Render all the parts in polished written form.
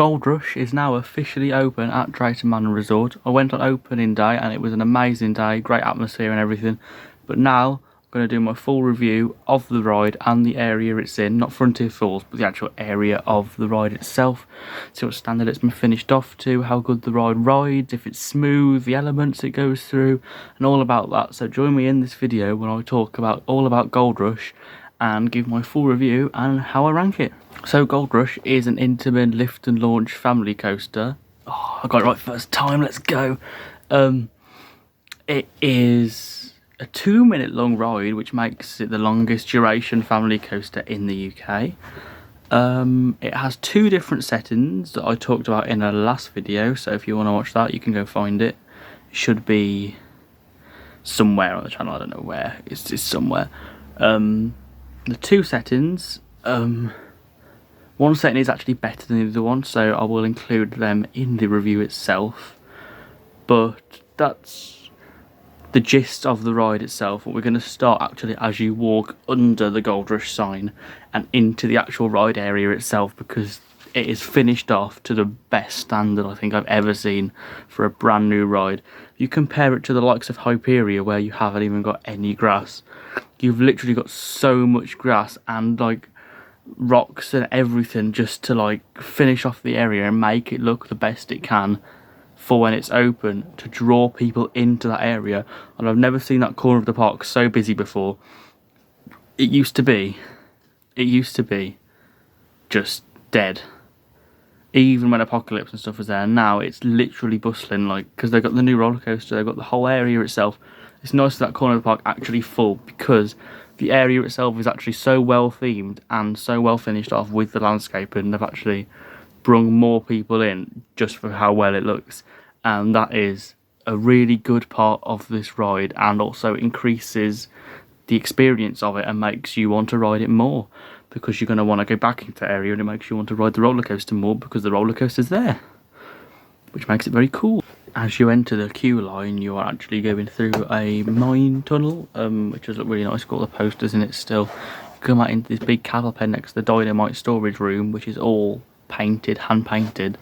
Gold Rush is now officially open at Drayton Manor Resort. I went on opening day and it was an amazing day, great atmosphere and everything. But now I'm going to do my full review of the ride and the area it's in. Not Frontier Falls, but the actual area of the ride itself. See what standard it's been finished off to, how good the ride rides, if it's smooth, the elements it goes through, and all about that. So join me in this video when I talk about all about Gold Rush and give my full review and how I rank it. So Gold Rush is an Intamin lift and launch family coaster. Oh, I got it right first time, let's go. It is a 2-minute long ride, which makes it the longest duration family coaster in the UK. It has 2 different settings that I talked about in a last video, so if you want to watch that you can go find it. It should be somewhere on the channel, I don't know where, it's somewhere. The 2 settings, one setting is actually better than the other one, so I will include them in the review itself. But that's the gist of the ride itself. We're going to start actually as you walk under the Gold Rush sign and into the actual ride area itself, because it is finished off to the best standard I think I've ever seen for a brand new ride. You compare it to the likes of Hyperia, where you haven't even got any grass. You've literally got so much grass and like rocks and everything just to like finish off the area and make it look the best it can for when it's open, to draw people into that area. And I've never seen that corner of the park so busy before. It used to be just dead, even when Apocalypse and stuff was there. Now it's literally bustling, like, because they've got the new roller coaster, they've got the whole area itself. It's nice that corner of the park actually full, because the area itself is actually so well themed and so well finished off with the landscape, and they've actually brung more people in just for how well it looks. And that is a really good part of this ride, and also increases the experience of it and makes you want to ride it more, because you're going to want to go back into the area, and it makes you want to ride the roller coaster more because the roller coaster's there, which makes it very cool. As you enter the queue line, you are actually going through a mine tunnel, which does look really nice. Got all the posters in it still. You come out into this big cattle pen next to the dynamite storage room, which is all painted, hand painted.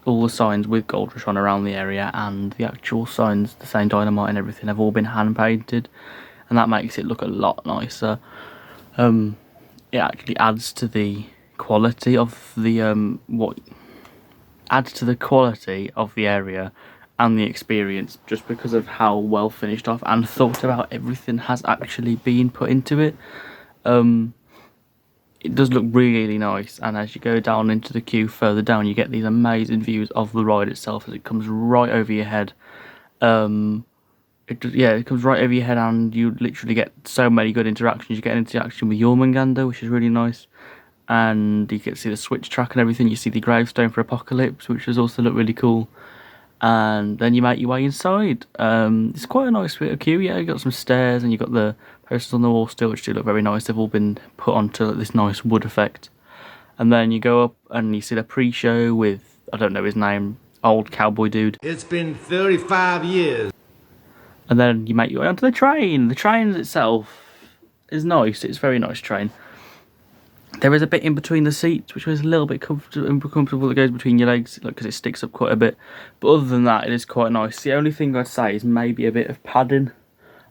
All the signs with Gold Rush on around the area, and the actual signs, the same dynamite and everything, have all been hand painted, and that makes it look a lot nicer. It actually adds to the quality of the quality of the area and the experience, just because of how well finished off and thought about everything has actually been put into it. It does look really nice, and as you go down into the queue further down, you get these amazing views of the ride itself as it comes right over your head. It comes right over your head, and you literally get so many good interactions. You get an interaction with Jormungandr, which is really nice, and you get to see the switch track and everything. You see the gravestone for Apocalypse, which does also look really cool. And then you make your way inside. It's quite a nice bit of queue. Yeah, you got some stairs, and you got the posters on the wall still, which do look very nice. They've all been put onto this nice wood effect. And then you go up and you see the pre-show with, I don't know his name, old cowboy dude. It's been 35 years. And then you make your way onto the train. The train itself is nice. It's a very nice train. There is a bit in between the seats, which is a little bit uncomfortable that goes between your legs, because it sticks up quite a bit. But other than that, it is quite nice. The only thing I'd say is maybe a bit of padding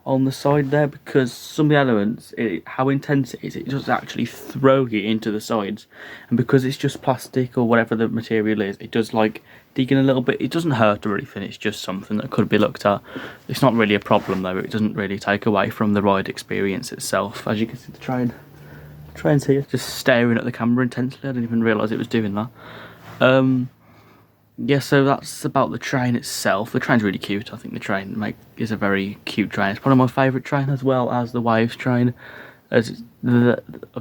on the side there, because some of the elements, how intense it is, it does actually throw you into the sides. And because it's just plastic or whatever the material is, it does like digging a little bit. It doesn't hurt or anything, it's just something that could be looked at. It's not really a problem though, it doesn't really take away from the ride experience itself. As you can see, the train's here, just staring at the camera intensely. I didn't even realise it was doing that. Yeah, so that's about the train itself. The train's really cute. I think the train is a very cute train. It's probably my favourite train, as well as the Waves train. I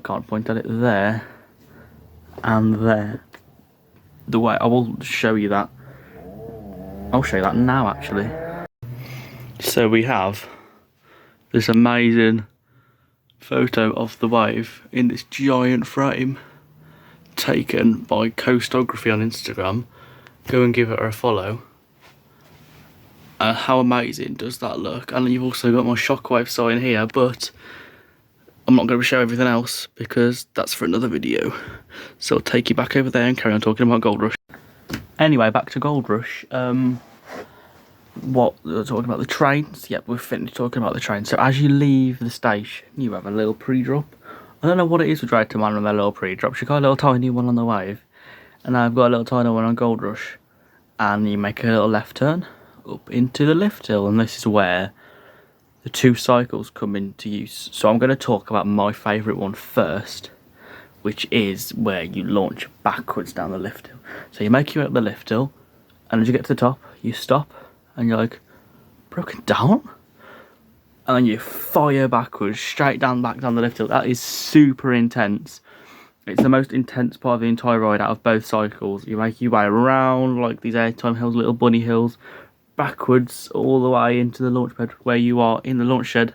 can't point at it there and there. The way I will show you that. I'll show you that now, actually. So we have this amazing photo of the Wave in this giant frame, taken by Coastography on Instagram. Go and give her a follow. How amazing does that look? And you've also got my Shockwave sign here, but I'm not going to show everything else because that's for another video. So I'll take you back over there and carry on talking about Gold Rush. Anyway, back to Gold Rush. What we were talking about the trains? Yep, we've finished talking about the train. So as you leave the station, you have a little pre-drop. I don't know what it is with Drive to Man and their little pre-drops. You got a little tiny one on the Wave, and I've got a little tiny one on Gold Rush. And you make a little left turn up into the lift hill, and this is where the two cycles come into use. So I'm going to talk about my favourite one first, which is where you launch backwards down the lift hill. So you make your way up the lift hill, and as you get to the top, you stop, and you're like, broken down? And then you fire backwards, straight back down the lift hill. That is super intense. It's the most intense part of the entire ride out of both cycles. You make your way around like these airtime hills, little bunny hills, backwards all the way into the launch pad where you are in the launch shed.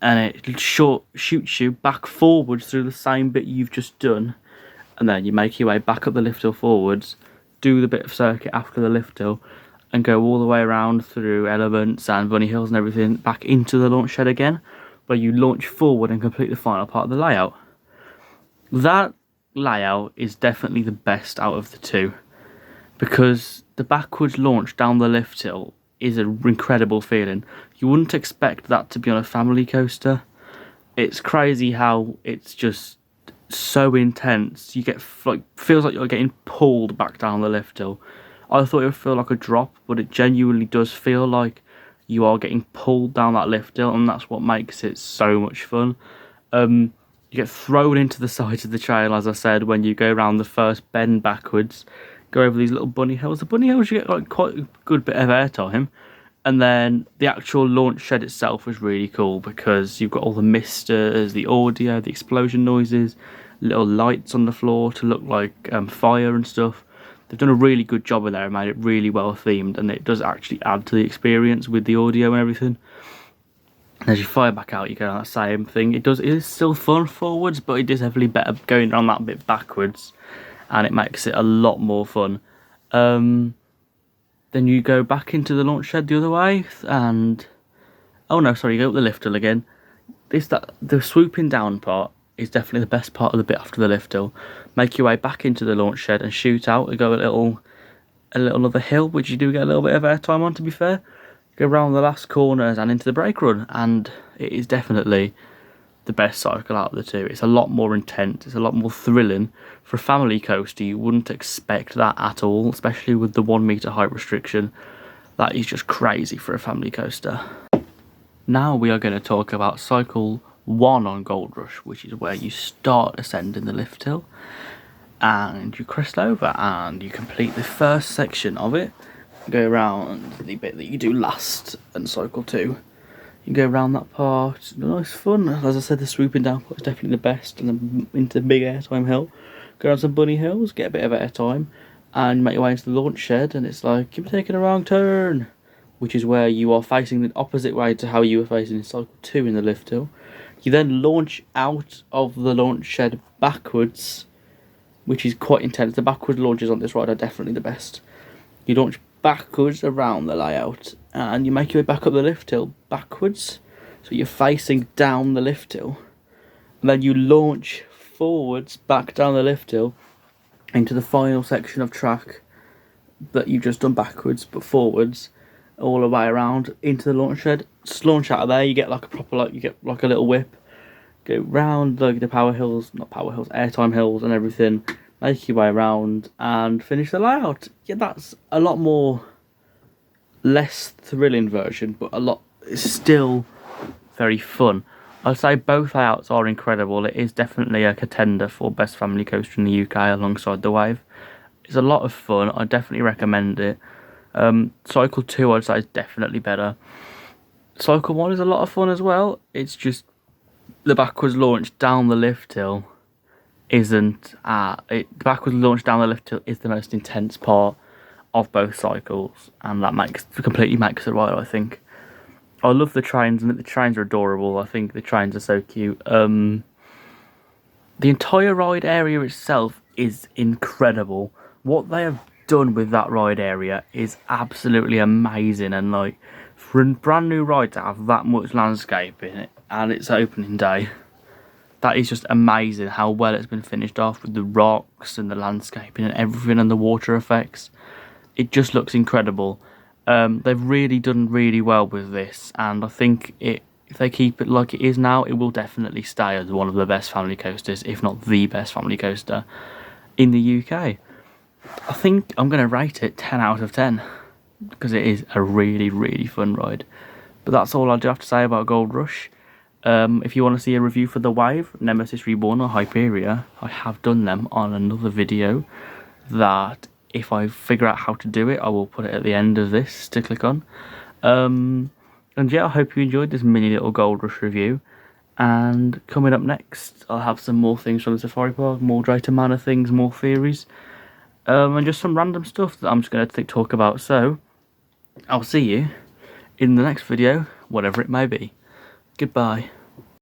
And it shoots you back forwards through the same bit you've just done. And then you make your way back up the lift hill forwards, do the bit of circuit after the lift hill, and go all the way around through elements and bunny hills and everything back into the launch shed again, where you launch forward and complete the final part of the layout. That layout is definitely the best out of the two, because the backwards launch down the lift hill is an incredible feeling. You wouldn't expect that to be on a family coaster. It's crazy how it's just so intense. You get feels like you're getting pulled back down the lift hill. I thought it would feel like a drop, but it genuinely does feel like you are getting pulled down that lift hill, and that's what makes it so much fun. You get thrown into the sides of the trail, as I said, when you go around the first bend backwards, go over these little bunny hills. The bunny hills, you get like quite a good bit of airtime. And then the actual launch shed itself was really cool because you've got all the misters, the audio, the explosion noises, little lights on the floor to look like fire and stuff. They've done a really good job in there and made it really well themed, and it does actually add to the experience with the audio and everything. And as you fire back out, you go on that same thing. It is still fun forwards, but it is definitely better going on that bit backwards, and it makes it a lot more fun. Then you go back into the launch shed the other way, and oh no, sorry, you go up the lift hill again. The swooping down part is definitely the best part of the bit after the lift hill. Make your way back into the launch shed and shoot out and go a little other hill, which you do get a little bit of airtime on, to be fair. Go around the last corners and into the brake run, and it is definitely the best cycle out of the two. It's a lot more intense, it's a lot more thrilling. For a family coaster, you wouldn't expect that at all, especially with the 1 meter height restriction. That is just crazy for a family coaster. Now we are going to talk about cycle 1 on Gold Rush, which is where you start ascending the lift hill and you crest over and you complete the first section of it. Go around the bit that you do last in cycle 2. You go around that part. Nice fun. As I said, the swooping down part is definitely the best, and then into the big airtime hill. Go around some bunny hills, get a bit of airtime, and make your way into the launch shed, and it's like you're taking a wrong turn, which is where you are facing the opposite way to how you were facing in cycle 2 in the lift hill. You then launch out of the launch shed backwards, which is quite intense. The backward launches on this ride are definitely the best. You launch backwards around the layout, and you make your way back up the lift hill backwards, so you're facing down the lift hill, and then you launch forwards back down the lift hill into the final section of track that you've just done backwards but forwards, all the way around into the launch shed. Just launch out of there, you get like a proper, you get like a little whip, go round like the airtime hills and everything, make your way around and finish the layout. Yeah, that's a lot more less thrilling version, but it's still very fun. I'd say both layouts are incredible. It is definitely a contender for best family coaster in the UK alongside the Wave. It's a lot of fun. I definitely recommend it. Cycle 2 I'd say is definitely better. Cycle 1 is a lot of fun as well. It's just the backwards launch down the lift hill isn't backwards launch down the lift hill is the most intense part of both cycles, and that completely makes it right, I think. I love the trains, and the trains are adorable. I think the trains are so cute. The entire ride area itself is incredible. What they have done with that ride area is absolutely amazing, and like for a brand new ride to have that much landscape in it and its opening day, that is just amazing how well it's been finished off with the rocks and the landscaping and everything and the water effects. it just looks incredible. They've really done really well with this, and I think if they keep it like it is now, it will definitely stay as one of the best family coasters, if not the best family coaster in the UK. I think I'm going to rate it 10 out of 10 because it is a really, really fun ride. But that's all I do have to say about Gold Rush. If you want to see a review for the Wave, Nemesis Reborn or Hyperia, I have done them on another video that if I figure out how to do it, I will put it at the end of this to click on. And yeah, I hope you enjoyed this mini little Gold Rush review. And coming up next, I'll have some more things from the Safari Park, more Drayton Manor things, more theories, and just some random stuff that I'm just going to talk about. So, I'll see you in the next video, whatever it may be. Goodbye.